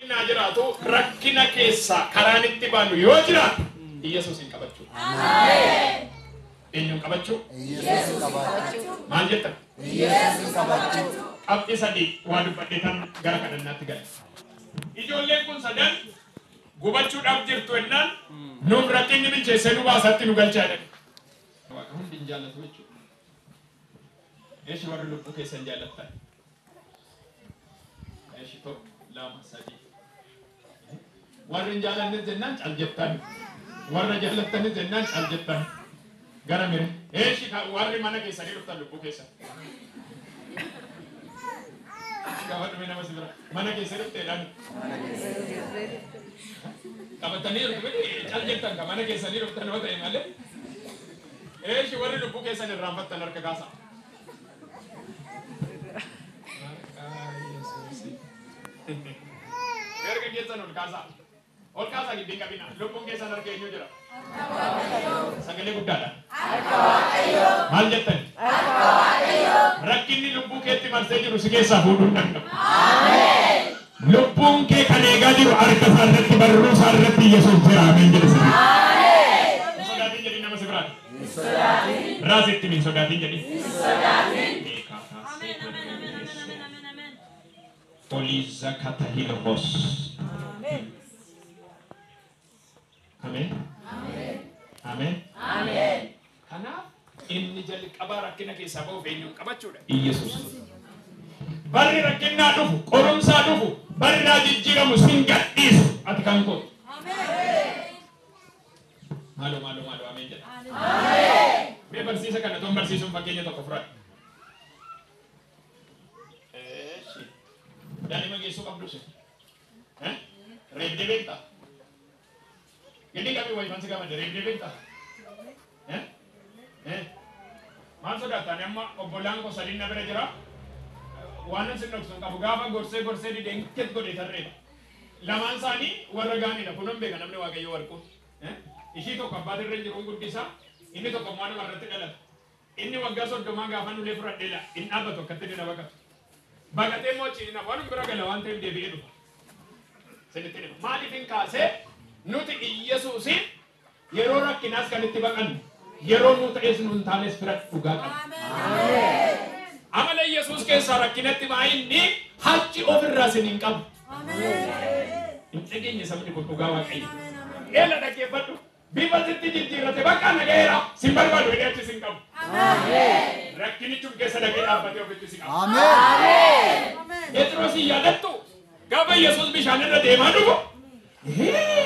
Najiraatu rakkina keessa karaan itti baanu yoo jiraatu Yesuusin qabachuu. Ameen. Eenyuun qabachuu? Yesuusin qabachuu. Maal jettan? Yesuusin qabachuu. Qabxii sadii waan dubbadheetan gara kadhannaatti gala. Ijoolleen kun sadan gubachuudhaaf jirtu ennaan nuun rakkinni bilcheessee nu baasatti nu galchaa jedhe. Waaqa hundi hin jaallatu jechuudha. Eeshi warri lubbuu keessan jaallattan? Eeshi tokko lama sadii. Warri hin jaallanne jennaan cal jettan. Warra jaallattanis jennaan cal jettan. Gara mire. Eeshi warri mana keessanii dhuftan lubbuu keessan. Gaafadhume nama sibira. Mana keessa dhufteedhaan. Qabatanii dhufte cal jettan ka mana keessanii dhuftan yoo ta'e malee. Eeshi warri lubbuu keessan irraanfattan harka kaasa. Erga keessan ol kaasa. Ol kaasa giddiin qabina. Lubbuun keessan harka eenyu jira? Sagalee guddaadha. Maal jettan? Rakkinni lubbuu keetti marsee jiru si keessaa fuudhuu hin danda'u. Lubbuun kee kan eegaa jiru harka isaa irratti barruu isaa irratti Yesuus jira. Ameen jedhe. Sodaatiin jedhi nama si biraati. Raasitti min sodaatiin jedhi. Oliza kata hilhos. Amen. Amen. Amen. Kanaaf inni jalqabaa rakkina keessaa ba'uuf eenyuun qabachuudha? Yesuus. Barri rakkinaa dhufu, qorumsaa dhufu, barraa jijjiiramu sin gadhiisu ati kan kootu. Maaloo ameen jedha. Ameen. Mee barsiisa kana toon barsiisuun fakkeenya tokko fudhadhu. Daa'ima geessuu qabdu si. Reebdee beektaa? Gadi qabii wayi fansi qabadde reebdee beektaa? Maal sodaatani amma obbolaan koo sadiin na bira jira. Waan nan sin dhoksuun qabu gaafa gorsee dideen ket godhee tarreeba. Lamaan isaanii warra gaaniidha kunuun beeka namni waaqayyo warquun. Ishii tokko abbaa irra jiruun guddisaa inni tokko immoo nama irratti dhalata. Inni waggaa 30 gaafa nulee fudhadheela inni dhaabbatu akkatti dina baqatu. Baqatee mochina waan bira gala waan ta'eef deebi'ee dhufa. Sinitti dhima. Maaliif hin kaasee nuti Yesuusin yeroo rakkinaas kan itti baqannu yeroo nu ta'es nu hin taanes fira dhugaa qabna. Amala Yesuus keessaa rakkinatti baay'inni hachi ofirraa sin hin qabu. Hin dhageenye sabni kun dhugaa waaqayyo. Eela dhaggeeffadhu. Bifa sitti jijjiirrate bakka nagayeera sin barbaadu hidhee achi sin qabu. Rakkinichuun keessa dhagee dhaabbatee ofitti si qabu. Phexrosi yaadattu gaafa Yesuus bishaan irra deemaa dhufu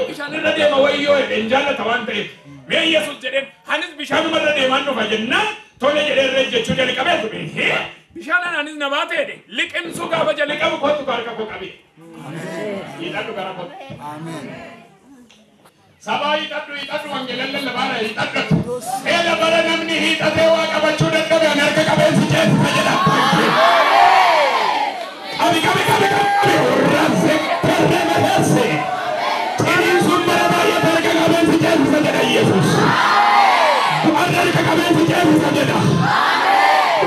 bishaan irra deema wayyoo hin jaallata waan ta'eef mee Yesuus jedheen anis bishaanuma irra deemaan dhufa jennaan tole jedhee irra jechuu jalqabee ture. Bishaan anis namaa ta'e liqimsuu gaafa jalqabu kootu harka koo qabee. Hidhadhu gara kootu. Sabaa hidhadhu wangeelan lallabaadha hidhadhu. Eela bara namni hidhatee waa qabachuu dadhabe an harka qabeensi jeesisa jedha. Qabi urraase terree maheesse. Ciniin sun bara baay'ee harka qabeensi jeesisa jedha Yesuus. Du'arra harka qabeensi jeesisa jedha.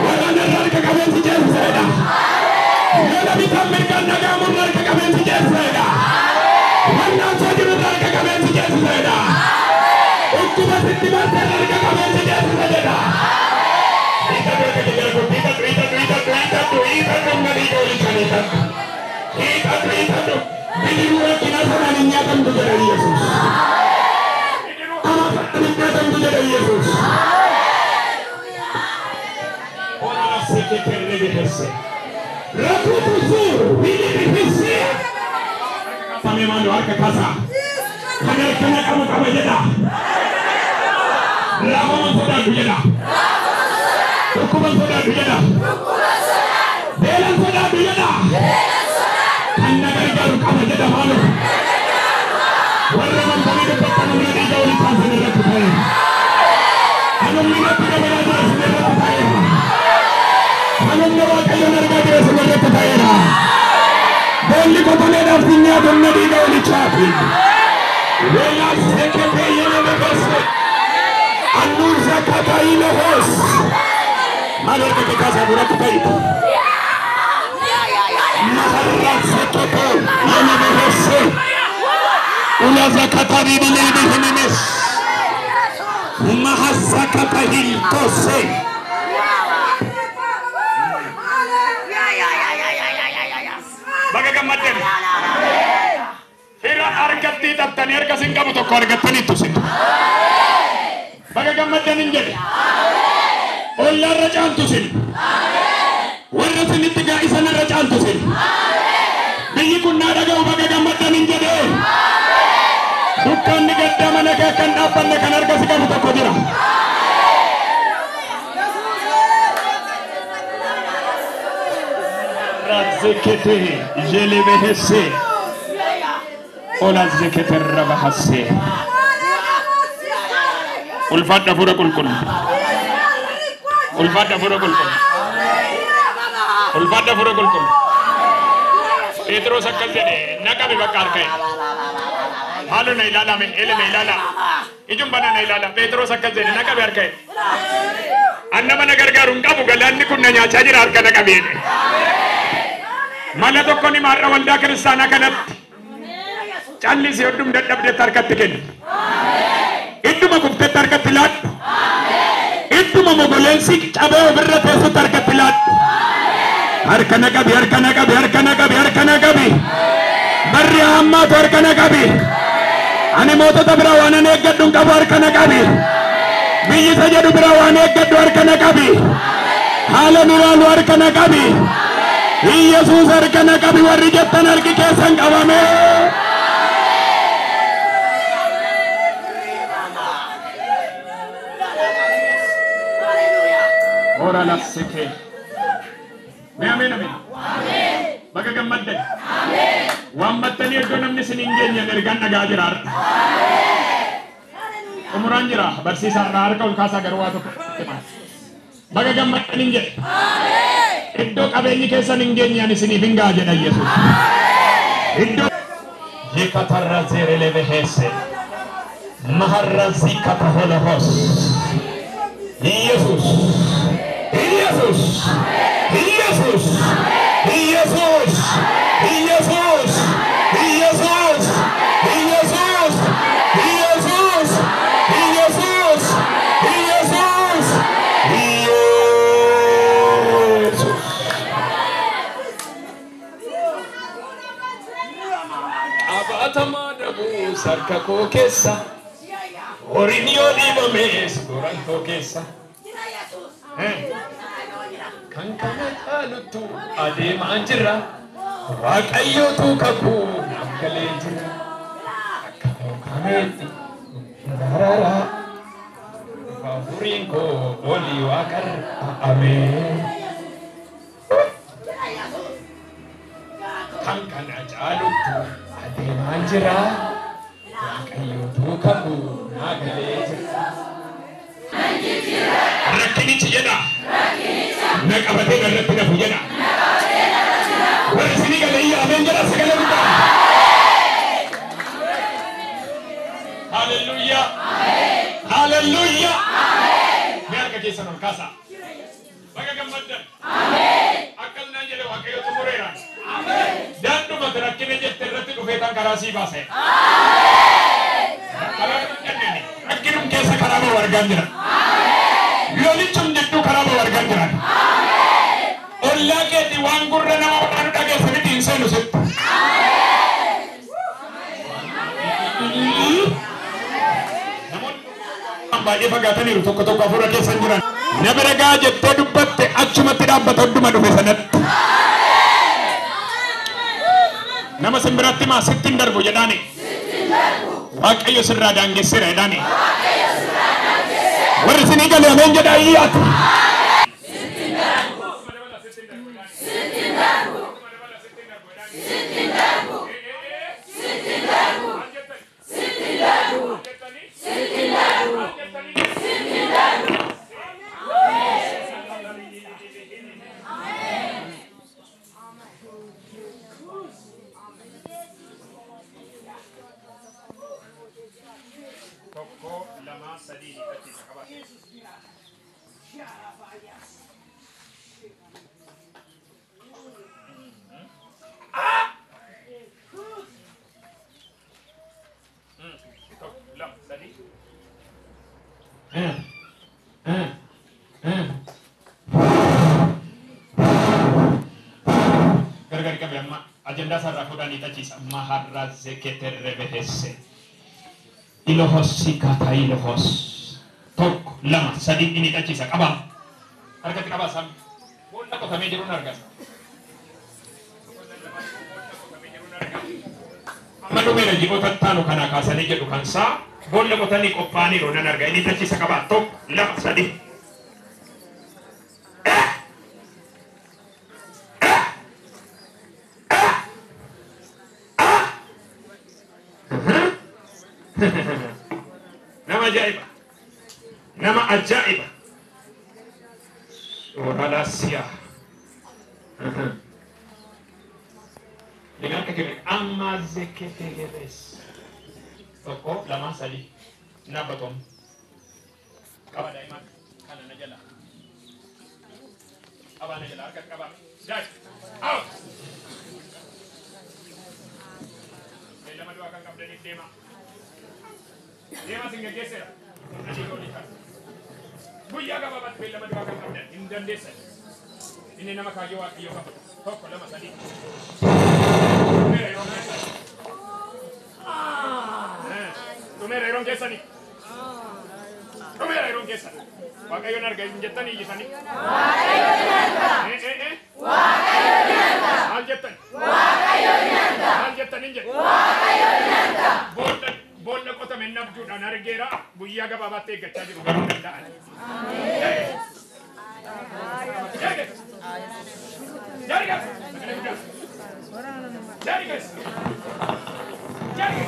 Waraanarra harka qabeensi jeesisa jedha. Lola bitaan mirgaan nagaamurra harka qabeensi jeesisa jedha. Wannaan soojirurra harka qabeensi jeesisa jedha. Ittuma sitti marsee harka qabeensi jeesisa jedha. Hukuman soda biyada. Belan soda biyada. Kanna gargaru kama jada malu. Warra mantani depan menjadi jauh di sana negara kita. Anu minat tidak berada di negara kita. Anu nawa kayu negara di negara kita. Beli kota negara dunia dunia di jauh di capi. Bela sekete yang berbeza. Anu zakata ini hos. Malah ketika saya berat itu, masalah sekolah yang berbeza. Hinimis. Mahasakatahil kose. Baga gammadan. Hira argatti dattani erga singamu tokko argattani tusin. Baga gammadan injedi. Olla rajaan tusin. Warra sinitti gaa'isan rajaan tusin. Biyyi kun naa dhaga'u baga gammadan injedi. Dukkanni gaddaa mana kee kan dhaabbanne kan arga si qabu tokko jira. Razekete jelebehese ola zekete rabahase ulfadda fura kulkul ulfadda fura kulkul ulfadda fura kulkul Petros akkas jedhe naqabe bakka harka'e halu na ilala me ele na ilala ijum bana na ilala Petros akkas jedhe naqabe harka'e annama na gargaarun qabu galaanni kun na nyaachaa jira harka naqabe jedhe Mana tokko ni marra waldaa kiristaanaa kanatti callisi heddum dadhabdetti harkatti kenni. Idduma kuftetti harkatti laadhu. Idduma mogoleensi cabee ofirra teessutti harkatti laadhu. Harka naqabi, harka naqabi, harka naqabi, harka naqabi. Barri hammaatu harka naqabi. Ani mootota bira waan an eeggadhu hin qabu harka naqabi. Biyyi isa jedhu bira waan eeggadhu harka naqabi. Haala nuraalu harka naqabi. Yesus harka naqabi warri jettan harki keessan qabame. Ora lassike. Amen amen. Baga gammaddan. Waammattanii iddoo namni isin hin geenye ergaan dhagaa jira har'a. Umuraan jira barsiisaa irraa harka ol kaasaa garuu waa tokko. Baga gammaddan hin jedhe. Iddoo qabeenyi keessan hin geenye ani isiniif hin gaa jedha Yesuus. Iddoo Yekatarra zerele behese maharra zikata holohos Yesus Yesus Yesus Yesus Yesus Yesus Yesus Yesus Yesus Yesus Abatama dabu sarka ko kessa Orinio dibame suran ko kessa Kan kana alutu adema anjira Waaqayyo tu kaku namgale jira Akkamo kameti darara Bahurin ko oli wakar amen Kan kana alutu adema anjira Waaqayyo tu kaku namgale jira Rakkinichi jedha naqabatee irratti nafu jedha warri isinii galee ameen jedha sagalee guddaa Hallelujah Hallelujah mee harka keessan ol kaasaa baga gammaddan akkas naan jedhe Waaqayyo xumureera daanduma rakkina jette irratti dhufeetan karaa sii baase rakkinum keessa karaa ba'u argaan jira Lolichum jiddu karaa ba'u argaan jira ollaa keetti waan gurra nama waan dhageessanitti hin seenu sitti namoonni baay'ee fagaataniiru tokko tokko hafuura keessa jiran na bira gaa jettee dubbatte achumatti dhaabbata hunduma dhufe sanatti nama simbiratti maa sitti hin darbu jedhaani Waaqayyo sirraa daangesseera jedhaani warri isinii galee ameen jedhaa iyyaatu Tocco la massa di agenda sarara fuudhanii tachiisa. Maharra zeketerre behesse. Ilohos sikata ilohos. Tokko lama sadii inni tachiisa qaba. Harkatti qaba sam. Boolla qotamee jiruun argasa. Amma dhumee ji'oota taanu kana kaasanii jedhu kan saa boolla qotanii qophaa'anii roonan arga. Inni tachiisa qaba. Tokko lama sadii. Nama ajaiba. Nama ajaiba. Oralasia. Dengan kekini amma zeketegeres. Toko lama sadi. Nabatom. Kaba daiman kana najala. Kaba najala arkat kaba. Jai. Out. Lama dua akan kabda ni tema. Tema singa gesera. Ani ko lihat. Buya ka babat bela lama dua akan kabda. Indan desa. Ini nama kayo wa iyo ka. Tok lama tadi. Tumere rong kesa ni. Tumere rong kesa. Wa kayo narga injetan ni jisani. Wa kayo narga. Wa kayo narga. Aljetan. Wa kayo narga. Aljetan injet. Wa kayo narga. Bolla kota menna juda nargera buya ga babate gacha jiru garu dandaan. Amin. Jari guys. Jari guys. Jari.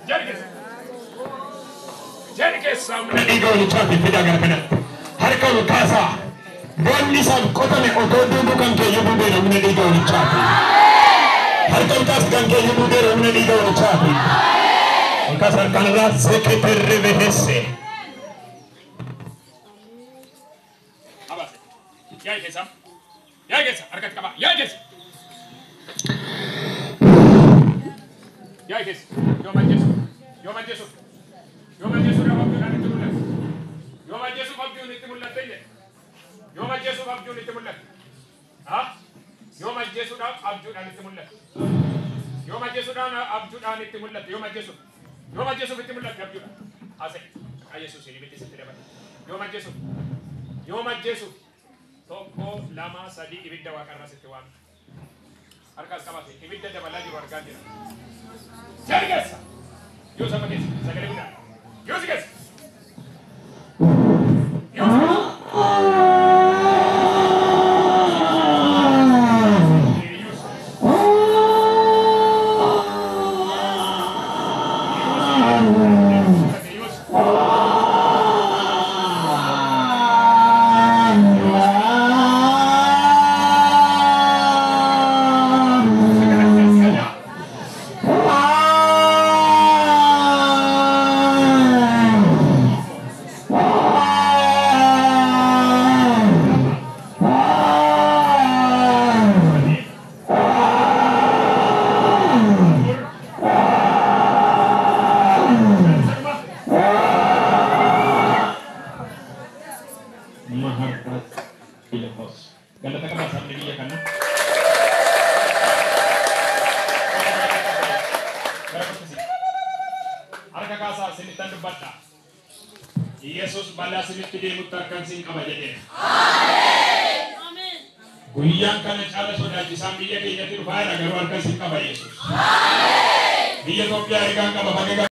Jari guys. Jari guys samne ego ni chati pida gar kana. Har ko kasa. Bonni sab kota me oto du kan ke yubu de ramne ego ni chati. Har ko kas kan ke yubu de ramne ego ni chati. Kasar kanra seketerre behesse. Abas. Yai kesa. Yai kesa. Arkat kaba. Yai kesa. Yai kesa. Yo manjesu. Yo manjesu. Yo manjesu ra wabdu nani tumulat. Yo manjesu wabdu ni tumulat tayye. Yo manjesu wabdu ni tumulat. Ha? Yo manjesu ra abdu nani tumulat. Yo manjesu ra abdu nani tumulat. Yo manjesu. Yo manjesu tumulat abdu. Ase. Ayesu sini beti setera. Yo manjesu. Yo manjesu. Toko lama sadi ibidda wa karra setwan. Harkas kabate ibidda dabalagi warga jira. Jari guys. Yo sama guys. Sagale bina. Yo guys. Yo. Yesus bala sinitti deemu tarkan sin qaba jedhee. Amen. Guyyaan kana caala sodaachisaan biyya keenyatti dhufaa jira garuu harka sin qaba Yesus. Amen. Biyya Itoophiyaa ergaan qaba.